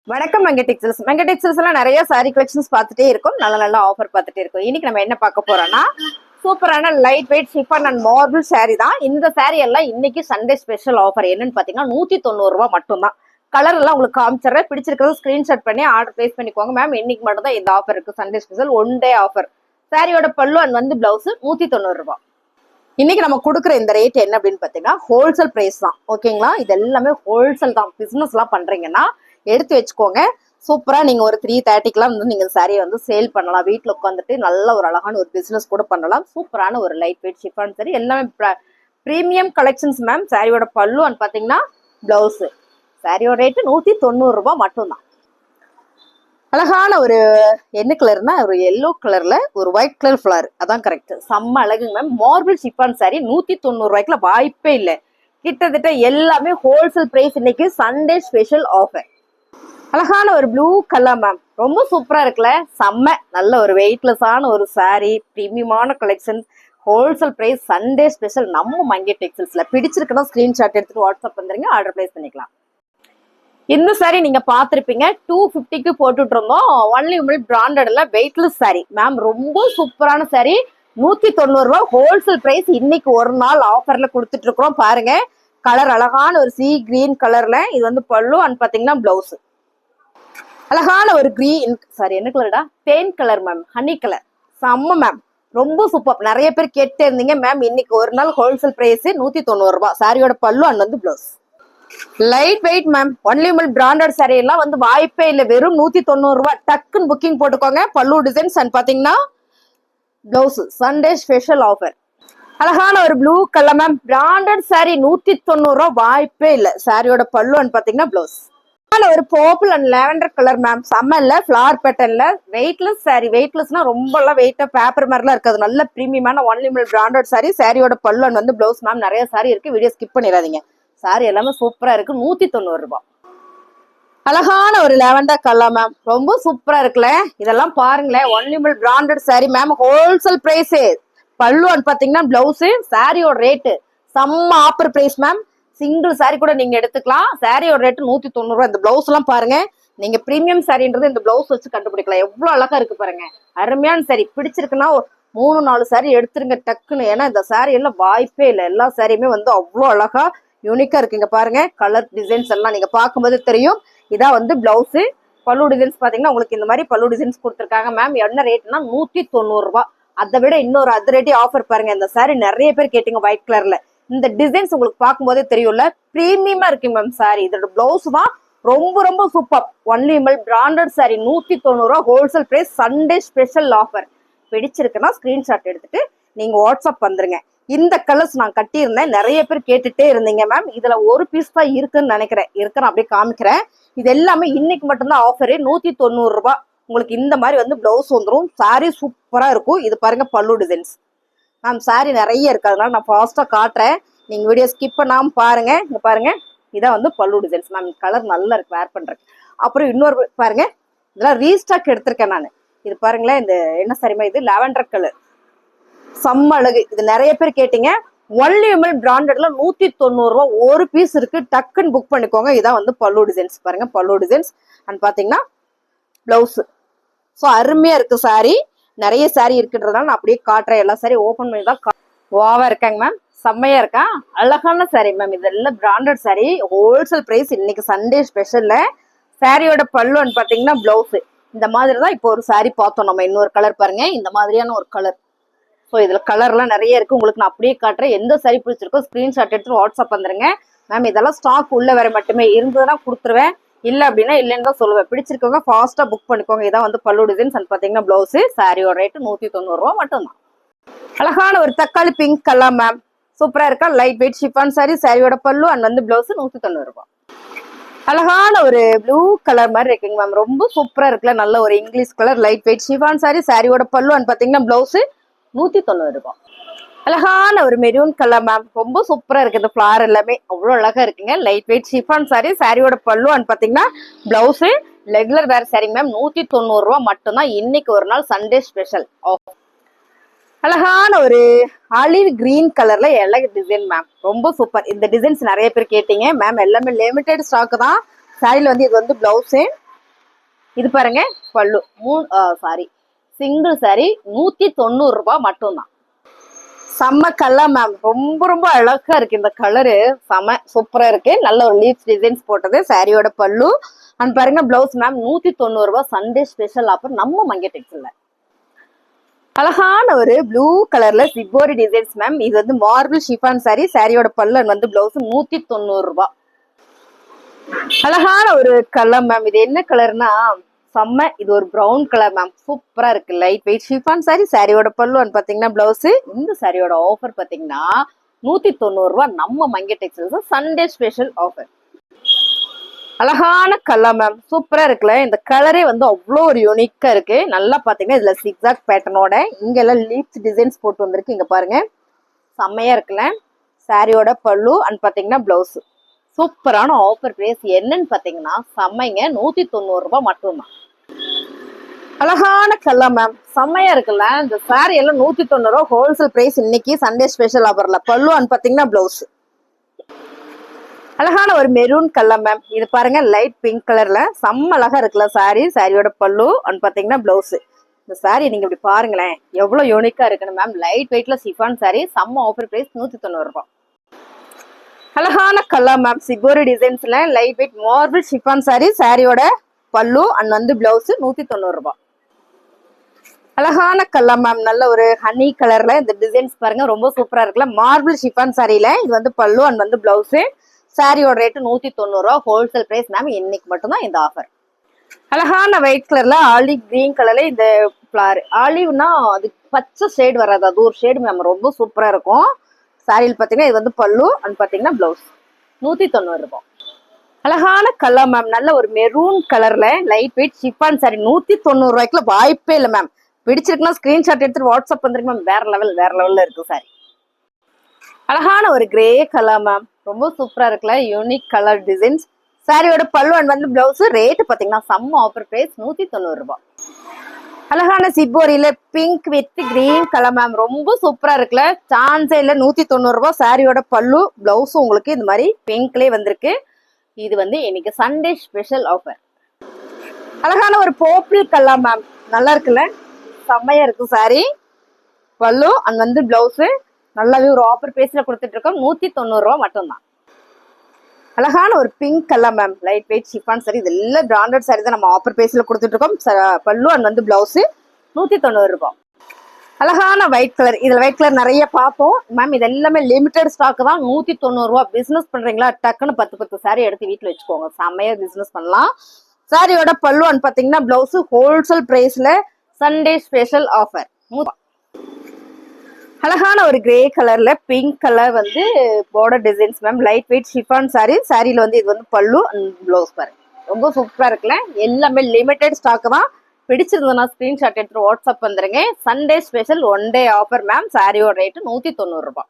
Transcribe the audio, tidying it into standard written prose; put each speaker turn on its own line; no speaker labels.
வணக்கம் மெங்கடெக்ஸ்டைல்ஸ். மெங்கடெக்ஸ்டைல்ஸ்ல நிறைய sorry collections பார்த்துட்டே இருக்கும். நல்ல நல்ல ஆஃபர் பார்த்துட்டே இருக்கும். இன்னைக்கு நம்ம என்ன பார்க்க போறோம்னா சூப்பரான light weight chiffon and marble sorry தான். இந்த சாரி எல்லாம் இன்னைக்கு சண்டே ஸ்பெஷல் ஆஃபர் என்னன்னு பாத்தீங்கன்னா 190 ரூபாய் மட்டும்தான். கலர் எல்லாம் உங்களுக்கு காமிச்சிடுறேன். பிடிச்சிருக்கிறது ஸ்கிரீன்ஷாட் பண்ணி ஆர்டர் பிளேஸ் பண்ணிக்கோங்க. மேம் இன்னைக்கு மட்டும் தான் இந்த ஆஃபர் இருக்கு. Sunday special one day offer. சாரியோட பல்லு அண்ட் வந்து பிளவுஸ் 190 ரூபாய். இன்னைக்கு நம்ம கொடுக்குற இந்த ரேட் என்ன அப்படின்னு பாத்தீங்கன்னா ஹோல்சேல் பிரைஸ் தான். ஓகேங்களா? இது எல்லாமே ஹோல்சேல் தான். பிசினஸ் எல்லாம் பண்றீங்கன்னா எடுத்து வச்சுக்கோங்க. சூப்பரா நீங்க ஒரு 330க்குலாம் வந்து நீங்க சாரியை வந்து சேல் பண்ணலாம். வீட்டுல உட்காந்துட்டு நல்ல ஒரு அழகான ஒரு பிசினஸ் கூட பண்ணலாம். சூப்பரான ஒரு லைட் வெயிட் ஷிஃபான் சாரி எல்லாமே பிரீமியம் கலெக்ஷன்ஸ் மேம். சாரியோட பல்லு அண்ட் பாத்தீங்கன்னா பிளவுஸ். சாரியோட ரேட்டு 190 ரூபாய் மட்டும்தான். அழகான ஒரு என்ன கலர்னா ஒரு எல்லோ கலர்ல ஒரு ஒயிட் கலர் ஃபிளவர், அதான் கரெக்ட். செம்ம அழகுங்க மேம். மார்பிள் ஷிஃபான் சாரி 190 ரூபாய்க்குல வாய்ப்பே இல்லை. கிட்டத்தட்ட எல்லாமே ஹோல்சேல் பிரைஸ். இன்னைக்கு சண்டே ஸ்பெஷல் ஆஃபர். அழகான ஒரு ப்ளூ கலர் மேம், ரொம்ப சூப்பரா இருக்குல்ல. செம்ம நல்ல ஒரு வெயிட்லெஸ்ஸான ஒரு சாரி, பிரீமியமான collection, wholesale price, Sunday special Mangai மங்கை டெக்ஸ்டைல்ஸ்ல. பிடிச்சிருக்கணும் ஸ்கிரீன்ஷாட் எடுத்துட்டு வாட்ஸ்அப் வந்துருங்க, ஆர்டர் பிளேஸ் பண்ணிக்கலாம். இந்த சாரி நீங்க பாத்திருப்பீங்க, 250க்கு போட்டுட்டு இருந்தோம். ஒன்லி உமிழ் பிராண்டட்ல வெயிட்லெஸ் சாரி மேம், ரொம்ப சூப்பரான சாரி. 190 ரூபாய் ஹோல்சேல் பிரைஸ். இன்னைக்கு ஒரு நாள் ஆஃபர்ல கொடுத்துட்டு இருக்கிறோம். பாருங்க கலர் அழகான ஒரு சி கிரீன் கலர்ல. இது வந்து பல்லு அண்ட் பாத்தீங்கன்னா பிளவுஸ். அழகான ஒரு கிரீன் சாரி என்ன கலர்டா, தேன் கலர் மேம், ஹனி கலர். செம்ம மேம், ரொம்ப சூப்பர். நிறைய பேர் கேட்டு இருந்தீங்க மேம். இன்னைக்கு ஒரு நாள் ஹோல்சேல் பிரைஸ் 190 ரூபாய். சாரியோட பல்லு அண்ட் வந்து blouse. Light weight ma'am, only உமிழ் பிராண்டட் சாரி எல்லாம் வந்து வாய்ப்பே இல்லை. வெறும் 190 ரூபாய். டக்குன்னு புக்கிங் போட்டுக்கோங்க. பல்லு டிசைன்ஸ் அண்ட் பாத்தீங்கன்னா பிளவுஸ். Sunday special offer. அழகான ஒரு blue colour ma'am, branded sari 190 ரூபாய். வாய்ப்பே இல்லை. சாரியோட பல்லு அண்ட் பாத்தீங்கன்னா பிளவுஸ். ஒரு purple and lavender colour ma'am, செம்மல்ல ஃபிளவர் பேட்டர்ன்ல. வெயிட்லெஸ் சாரி. வெயிட்லெஸ்னா ரொம்ப எல்லாம் வெயிட்டா பேப்பர் மாதிரிலாம் இருக்காது. நல்ல பிரீமியமான ஒன்லி உமிழ் பிராண்டட் சாரி. சாரியோட பல்லு அண்ட் வந்து பிளவுஸ் மேம். நிறைய சாரி இருக்கு, வீடியோ ஸ்கிப் பண்ணிடாதீங்க. சாரி எல்லாமே சூப்பரா இருக்கு. 190 ரூபாய். அழகான ஒரு லாவெண்டர் கலர் மேம், ரொம்ப சூப்பரா இருக்குல்ல. இதெல்லாம் பாருங்களேன், ஒன்லி உமிழ் branded sari ma'am, wholesale price. Pallu and பாத்தீங்கன்னா பிளவுஸ். சாரியோட ரேட்டு செம்ம offer price ma'am. Single sari கூட நீங்க எடுத்துக்கலாம். சாரியோட ரேட்டு 190 ரூபாய். இந்த பிளவுஸ் எல்லாம் பாருங்க, நீங்க பிரீமியம் சாரின்றது இந்த பிளவுஸ் வச்சு கண்டுபிடிக்கலாம். எவ்வளவு அழகா இருக்கு பாருங்க. அருமையான சாரி. பிடிச்சிருக்குன்னா 3-4 சாரி எடுத்துருங்க டக்குன்னு. ஏன்னா இந்த சாரி எல்லாம் வாய்ப்பே இல்லை. எல்லா சாரியுமே வந்து அவ்வளோ அழகா யூனிக்கா இருக்குங்க. பாருங்க கலர் டிசைன்ஸ் எல்லாம் நீங்க பார்க்கும்போது தெரியும். இதான் வந்து பிளவுஸ். பல்லு டிசைன்ஸ் பாத்தீங்கன்னா உங்களுக்கு இந்த மாதிரி பல்லு டிசைன்ஸ் கொடுத்துருக்காங்க மேம். என்ன ரேட்னா 190 ரூபாய். அதை விட இன்னொரு அதிரடி ஆஃபர் பாருங்க. இந்த சாரி நிறைய பேர் கேட்டீங்க ஒயிட் கலர்ல. இந்த டிசைன்ஸ் உங்களுக்கு பார்க்கும்போதே தெரியும்ல, பிரீமியமா இருக்கு மேம் சாரி. இதோட பிளவுஸ் தான் ரொம்ப ரொம்ப சூப்பர். ஒன்லி உமிழ் பிராண்டட் சாரி 190 ரூபாய் wholesale price. Sunday special offer. பிடிச்சிருக்குன்னா ஸ்கிரீன்ஷாட் எடுத்துட்டு நீங்க வாட்ஸ்அப் வந்துருங்க. இந்த கலர்ஸ் நான் கட்டியிருந்தேன், நிறைய பேர் கேட்டுட்டே இருந்தீங்க மேம். இதுல ஒரு பீஸ் தான் இருக்குன்னு நினைக்கிறேன். இருக்கிறேன் அப்படியே காமிக்கிறேன். இது எல்லாமே இன்னைக்கு மட்டும்தான் ஆஃபரு. 190 ரூபாய். உங்களுக்கு இந்த மாதிரி வந்து பிளவுஸ் வந்துடும். சாரி சூப்பரா இருக்கும். இது பாருங்க பல்லு டிசைன்ஸ் மேம். சாரி நிறைய இருக்கு, அதனால நான் ஃபாஸ்டா காட்டுறேன். நீங்க வீடியோ ஸ்கிப் பண்ணாம பாருங்க. இங்க பாருங்க, இதான் வந்து பல்லு டிசைன்ஸ் மேம். கலர் நல்லா இருக்கு வேர் பண்றேன். அப்புறம் இன்னொரு பாருங்க, இதெல்லாம் ரீஸ்டாக் எடுத்திருக்கேன் நான். இது பாருங்களேன், இந்த என்ன சாரிமா, இது லாவெண்டர் கலர், செம்ம அழகு. இது நிறைய பேர் கேட்டீங்க. ஒன்லி உமிழ் பிராண்டட்ல 190 ரூபாய் ஒரு பீஸ் இருக்கு. டக்குன்னு புக் பண்ணிக்கோங்க. இதான் வந்து பல்லு டிசைன்ஸ். பாருங்க பல்லு டிசைன்ஸ் அண்ட் பாத்தீங்கன்னா பிளவுஸ். ஸோ அருமையா இருக்கு சாரி. நிறைய சாரி இருக்குன்றதால நான் அப்படியே காட்டுறேன். எல்லா சாரி ஓப்பன் பண்ணி தான் வாவா இருக்காங்க மேம். செம்மையா இருக்கா, அழகான சாரி மேம். இதெல்லாம் பிராண்டட் சாரி, ஹோல்சேல் பிரைஸ். இன்னைக்கு சண்டே ஸ்பெஷல்ல. சாரியோட பல்லுன்னு பாத்தீங்கன்னா பிளவுஸ். இந்த மாதிரி தான் இப்போ ஒரு சாரி பார்த்தோம் நம்ம. இன்னொரு கலர் பாருங்க, இந்த மாதிரியான ஒரு கலர். ஸோ இதுல கலர்லாம் நிறைய இருக்கு. உங்களுக்கு நான் அப்படியே காட்டுறேன். எந்த சாரி பிடிச்சிருக்கோ ஸ்கிரீன்ஷாட் எடுத்து வாட்ஸ்அப் வந்துருங்க மேம். இதெல்லாம் ஸ்டாக் உள்ள வேற மட்டுமே இருந்ததுன்னா கொடுத்துருவேன், இல்லை அப்படின்னா இல்லைன்னு தான் சொல்லுவேன். பிடிச்சிருக்கவங்க ஃபாஸ்டா புக் பண்ணிக்கோங்க. இதான் வந்து பல்லு டிசைன்ஸ் அண்ட் பாத்தீங்கன்னா பிளவுஸ். சாரியோட ரேட்டு 190 ரூபாய் மட்டும்தான். அழகான ஒரு தக்காளி பிங்க் கலர் மேம், சூப்பரா இருக்கா. Light weight chiffon sari. சாரியோட பல்லு அண்ட் வந்து பிளவுஸ் 190 ரூபாய். அழகான ஒரு ப்ளூ கலர் மாதிரி இருக்குங்க மேம், ரொம்ப சூப்பரா இருக்குல்ல. நல்ல ஒரு English colour light weight chiffon sari. சாரியோட பல்லு அண்ட் பாத்தீங்கன்னா பிளவுஸ் 190 ரூபாய். அழகான ஒரு மெரூன் கலர் மேம், ரொம்ப சூப்பரா இருக்கு. இந்த ஃபிளவர் எல்லாமே அவ்வளவு அழகா இருக்குங்க. Light weight chiffon sari. சாரியோட பல்லு அண்ட் பாத்தீங்கன்னா பிளவுஸ். ரெகுலர் வேர் சாரி மேம், 190 ரூபாய் மட்டும்தான். இன்னைக்கு ஒரு நாள் சண்டே ஸ்பெஷல். அழகான ஒரு ஆலிவ் கிரீன் கலர்ல அழகு டிசைன் மேம், ரொம்ப சூப்பர். இந்த டிசைன்ஸ் நிறைய பேர் கேட்டீங்க மேம். எல்லாமே லிமிடெட் ஸ்டாக் தான். சாரியில வந்து இது வந்து பிளவுஸ். இது பாருங்க பல்லு சிங்கிள் சாரி 190 ரூபாய் மட்டும்தான். செம்ம கலர் மேம், ரொம்ப ரொம்ப அழகா இருக்கு இந்த கலரு, செம சூப்பரா இருக்கு. நல்ல ஒரு லீவ்ஸ் டிசைன்ஸ் போட்டது சாரியோட பல்லு. அண்ட் பாருங்க பிளவுஸ் மேம் 190 ரூபாய், சண்டே ஸ்பெஷல் ஆஃபர் நம்ம மங்கை டெக்ஸ்டைல்ல. அழகான ஒரு ப்ளூ கலர்ல சிப்போரி டிசைன்ஸ் மேம். இது வந்து மார்பிள் ஷிஃபான் சாரி, சாரியோட பல்லு வந்து பிளவுஸ் 190 ரூபாய். அழகான ஒரு கலர் மேம். இது என்ன கலர்னா செம்ம, இது ஒரு ப்ரௌன் கலர் மேம், சூப்பரா இருக்கு. லைட் வெயிட் ஷிஃபான் சாரி, சாரியோட பல்லு பாத்தீங்கன்னா பிளவுஸ். இந்த சாரியோட ஆஃபர் பாத்தீங்கன்னா 190 ரூபாய் நம்ம மங்கை டெக்ஸ்டைல்ஸ் சண்டே ஸ்பெஷல் ஆஃபர். அழகான கலர் மேம், சூப்பரா இருக்குல்ல. இந்த கலரே வந்து அவ்வளோ ஒரு யூனிக்கா இருக்கு. நல்லா பாத்தீங்கன்னா இதுல சிக்ஸாக் பேட்டர்னோட இங்க எல்லாம் லீப்ஸ் டிசைன்ஸ் போட்டு வந்திருக்கு. இங்க பாருங்க செம்மையா இருக்குல்ல. சாரியோட பல்லு பாத்தீங்கன்னா பிளவுஸ். சூப்பரான ஆஃபர் பிரைஸ் என்னன்னு பாத்தீங்கன்னா செம்மைங்க, 190 ரூபாய் மட்டும்தான். அழகான கலர் மேம், செம்மையா இருக்குல்ல. இந்த சாரி எல்லாம் 190 ரூபாய் ஹோல்சேல் பிரைஸ் இன்னைக்கு சண்டே ஸ்பெஷல் ஆஃபர்ல. பல்லு பாத்தீங்கன்னா பிளவுஸ். அழகான ஒரு மெரூன் கலர் மேம். இது பாருங்க லைட் பிங்க் கலர்ல செம்ம அழகா இருக்குல்ல சாரி, சாரியோட பல்லு பாத்தீங்கன்னா பிளவுஸ். இந்த சாரி நீங்க இப்படி பாருங்களேன், எவ்வளவு யூனிக்கா இருக்குன்னு மேம். லைட் வெயிட்ல சிஃபான் சாரி, செம்ம ஆஃபர் பிரைஸ் 190 ரூபாய். அழகான கலர் மேம், சிகோரி டிசைன்ஸ்ல light weight marble chiffon sari, சாரியோட பல்லு வந்து பிளவுஸ் 190 ரூபாய். அழகான கலர் மேம், நல்ல ஒரு ஹனி கலர்ல இந்த டிசைன்ஸ் பாருங்க, ரொம்ப சூப்பரா இருக்குல்ல. மார்பிள் ஷிஃபான் சாரியில இது வந்து பல்லு வந்து பிளவுஸ். சாரியோட ரேட்டு 190 ரூபாய் ஹோல்சேல் பிரைஸ் மேம். இன்னைக்கு மட்டும்தான் இந்த ஆஃபர். அழகான ஒயிட் கலர்ல ஆலிவ் கிரீன் கலர்ல இந்த ஃபிளவர், ஆலிவ்னா அது பச்சை ஷேடு வராது, அது ஒரு ஷேடு மேம், ரொம்ப சூப்பரா இருக்கும். சாரியில் பாத்தீங்கன்னா இது வந்து பல்லு பாத்தீங்கன்னா பிளவுஸ் 190 ரூபாய். அழகான கலர் மேம், நல்ல ஒரு மெரூன் கலர்ல லைட் வெயிட் ஷிஃபான் சாரி 190 ரூபாய்க்குள்ள வாய்ப்பே இல்லை மேம். பிடிச்சிருக்குன்னா ஸ்கிரீன்ஷாட் எடுத்துட்டு வாட்ஸ்அப் வந்துருக்கு மேம். வேற லெவல்ல இருக்கு சாரி. அழகான ஒரு கிரே கலர் மேம், ரொம்ப சூப்பரா இருக்குல்ல. Unique colour designs. சாரியோட பல்லு வந்து பிளவுஸ். ரேட்டு பாத்தீங்கன்னா செம்ம ஆஃபர் பிரைஸ் 190 ரூபாய். அழகான சிப்போரியில pink with green colour ma'am, ரொம்ப சூப்பரா இருக்குல்ல. சான்ஸே இல்ல, 190 ரூபாய். சாரியோட பல்லு பிளவுஸ் உங்களுக்கு இந்த மாதிரி பிங்க்லயே வந்திருக்கு. இது வந்து இன்னைக்கு சண்டே ஸ்பெஷல் ஆஃபர். அழகான ஒரு பர்பிள் கலர் மேம், நல்லா இருக்குல்ல, செம்மையா இருக்கு சாரி. பல்லு வந்து பிளவுஸ் நல்லாவே ஒரு ஆஃபர் பிரைஸ்ல கொடுத்துட்டு இருக்கோம். 190 ரூபாய் மட்டும்தான். அழகான ஒரு pink colour ma'am, light weight chiffon sorry. இது எல்லாம் பிராண்டட் சாரி தான் நம்ம ஆஃபர் பிரைஸ்ல கொடுத்துட்டு இருக்கோம். பல்லு வந்து பிளவுஸ் 190 ரூபாய். அழகான ஒயிட் கலர், இதுல ஒயிட் கலர் நிறைய பார்ப்போம் மேம். இது எல்லாமே லிமிடெட் ஸ்டாக் தான். 190 ரூபாய். பிசினஸ் பண்றீங்களா, டக்குன்னு 10 சாரி எடுத்து வீட்டுல வச்சுக்கோங்க, செம்மையா பிசினஸ் பண்ணலாம். சாரியோட பல்லு பாத்தீங்கன்னா பிளவுஸ் ஹோல்சேல் பிரைஸ்ல சண்டே ஸ்பெஷல் ஆஃபர். அழகான ஒரு கிரே கலர்ல பிங்க் கலர் வந்து border designs ma'am. Light weight chiffon sari, சாரியில வந்து இது வந்து பல்லு பிளவுஸ் பாருங்க, ரொம்ப சூப்பரா இருக்குல்ல. எல்லாமே லிமிடெட் ஸ்டாக் தான். பிடிச்சிருந்ததுன்னா ஸ்கிரீன்ஷாட் எடுத்துட்டு வாட்ஸ்அப் வந்துருங்க. Sunday special 1 day offer ma'am. சாரியோட ரேட்டு 190 ரூபாய்.